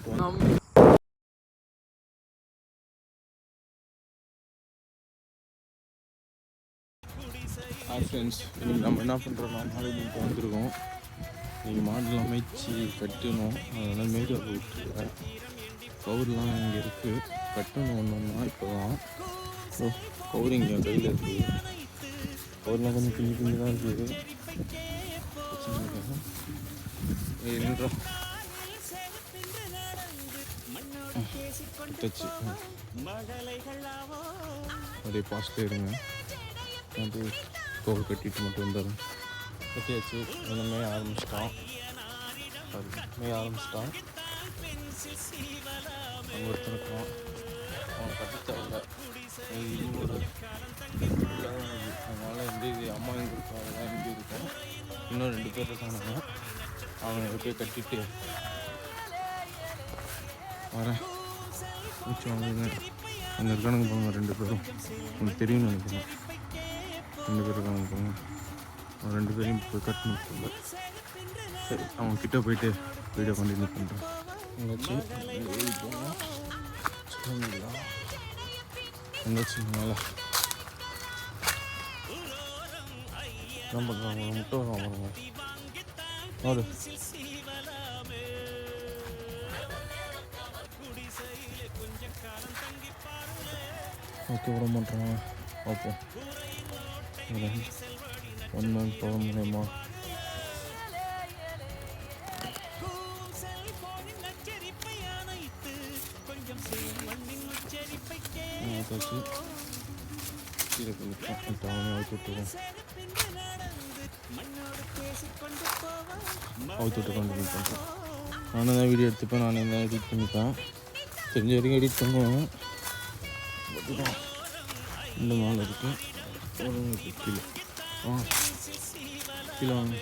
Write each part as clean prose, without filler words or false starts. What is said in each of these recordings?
Hi friends, இன்றைக்கி நம்ம என்ன பண்ணுறோம்னா மாடுகளுக்கு வந்திருக்கோம். இன்றைக்கி மாடெலாம் மேய்ச்சி கட்டணும். அதனால் மேய்க்க விட்டுருக்கேன். கவுர்லாம் இங்கே இருக்குது, கட்டணும் ஒன்றுன்னா. இப்போ தான் கவுர் இங்கே கையில் இருக்குது. கவுர்லாம் கொஞ்சம் பின்னி பின்னி தான் இருக்குது. என்னடா டச்சு அப்படியே பாஸ்ட்டு இருங்க. அது கவுர் கட்டிட்டு மட்டும் வந்துடும். கட்டியாச்சு. அந்த மேய ஆரம்பிச்சிட்டான். அவங்க ஒருத்தனுக்கும் அவன் கட்டித்தரல. இன்னொரு அதனால் வந்து இது அம்மா எங்கே இருக்கும், அதெல்லாம் எங்கே இருக்கும். இன்னும் 2 பேர் இருக்கானுங்க. அவனை போய் கட்டிட்டு வரேன். மிச்சம் வாங்குங்க. அங்கே இருக்கானுங்க போங்க 2 பேரும். உங்களுக்கு தெரியும்னு நினைக்கிறேன். 2 பேர் இருக்காங்க போங்க. அவன் 2 பேரையும் போய் கட்டணும் போங்க. சரி, அவங்க கிட்டே போயிட்டு வீடியோ கண்டினியூ பண்ணுறேன். எங்காச்சும் ஏறி போனால் சொல்லுங்களா எங்காச்சும் மேலே என்ன பண்ணுறாங்க? முட்டை வாங்குறாங்க. அது ஓகே, விட மாட்டேறாங்க. பார்ப்போம். 1 மந்த் போக முடியுமா? வச்சு கீழே கொஞ்சம் அவனே அவுத்து விட்டுருவோம். அவுத்து விட்டு கண்டினியூ பண்ணுறேன். நானும் தான் வீடியோ எடுத்துப்பேன், நானே தான் எடிட் பண்ணிப்பேன். தெரிஞ்ச வரைக்கும் எடிட் பண்ணுவேன். இந்த மாலை இருக்குது. கீழே கீழே வாங்க.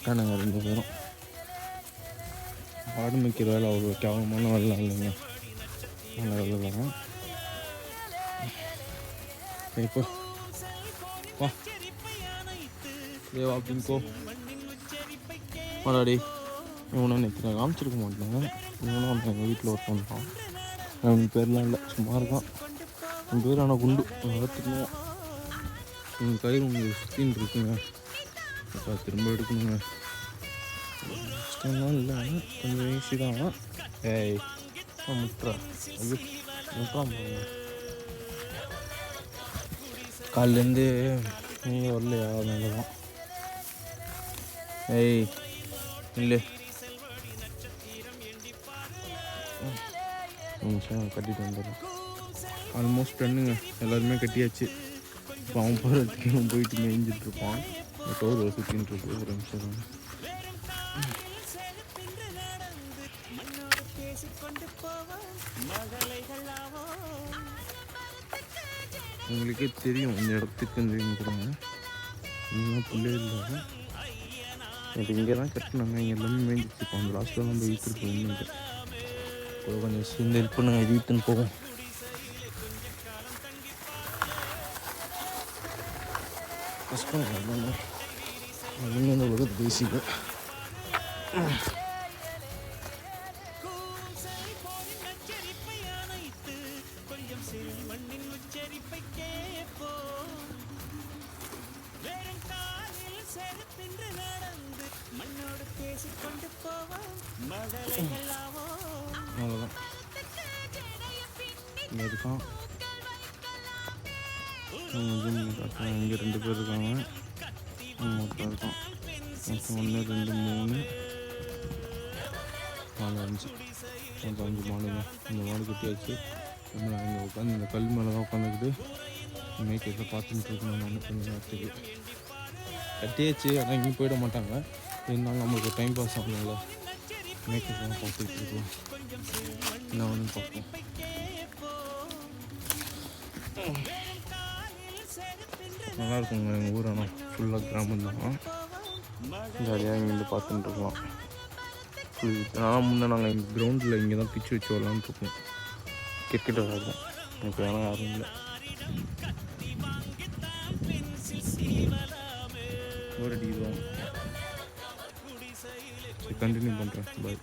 காணுங்க 2 பேரும். ஆடு மேய்க்கிற வேலை அவ்வளோ கேவலமான வேலை இல்லைங்க. நல்ல வேலை தான். இப்போ வா தேவா பிங்கோ வாடாடி. இவனை நேற்று நான் காமிச்சிருக்க மாட்டேங்க. இவனும் அவன் எங்கள் வீட்டில் ஒருத்தன் தான். அவனுக்கு பேர்லாம் இல்லை, சும்மா இருக்கான். என் பேர் ஆனால் குண்டு. வளர்த்துக்குவோம். எங்கள் கயிறு உங்களுக்கு சுற்றின்னு இருக்குங்க. இப்போ திரும்ப எடுக்கணுங்க. கஷ்டம்லாம் இல்லை, கொஞ்சம் ஈஸி தான். ஏய் முட்டுறா அது முட்டுறான் போங்க. காலிலேருந்து நீ வரலையா? அதனால தான். ஏய் இல்லை நிமிஷம் கட்டிட்டு வந்துடுறேன். ஆல்மோஸ்ட் 10ங்க. எல்லாருமே கட்டியாச்சு. இப்போ அவன் போகிறதுக்கு அவன் போயிட்டு மேய்ஞ்சிட்ருப்பான். டோர் சுற்றின்னு இருக்கு. ஒரு நிமிஷம் உங்களுக்கே தெரியும் இந்த இடத்துக்கு வந்துருங்க. இன்னும் பிள்ளை இல்லை. எனக்கு இங்கே தான் கட்டினாங்க. இங்கே எல்லாமே மேய்ஞ்சிச்சு. இப்போ அந்த லாஸ்ட்டில் தான் போய் வீட்டுக்கு ஒன்று இப்போ கொஞ்சம் சேர்ந்து ஹெல்ப் பண்ணுங்க. வீட்டுன்னு போகும். கஷ்டம் எல்லாமே இந்த உலகத்தை பேசிக்க. அவ்வளோதான். இங்கே இருக்கான். இங்கே 2 பேர் இருக்காங்க. ஒருத்தர் இருக்கான். மொத்தம் 1 2 3 4 5 5 மாடுங்க. இந்த மாடு கட்டியாச்சு. நம்ம இங்கே உட்காந்து இந்த கல் மேலே தான் உட்காந்துக்கிட்டு மேய்க்கிறத பார்த்துட்டு இருக்கணும். நான் கொஞ்சம் நேரத்துக்கு கட்டியாச்சு. ஆனால் இங்கேயும் போயிட மாட்டாங்க. இருந்தாலும் நம்மளுக்கு டைம் பாஸ் ஆகணும்ல. மேய்க்கிறதெல்லாம் பார்த்துக்கிட்டு இருக்கலாம். என்ன ஒன்று பார்ப்போம். நல்லாயிருக்குங்க எங்கள் ஊர். ஆனால் ஃபுல்லாக கிராமம் தான். ஜாலியாக இங்கேருந்து பார்த்துட்டு இருக்கலாம். ஆனால் முன்னே நாங்கள் எங்கள் கிரவுண்டில் இங்கே தான் பிச்சு வச்சு விளாண்டுருக்கோம். கிரிக்கெட் விளாடுவோம். இப்போ ஆனால் யாரும் இல்லை. ஒரு அடிக்கிறோம். சரி கண்டினியூ பண்ணுறேன். பாய்.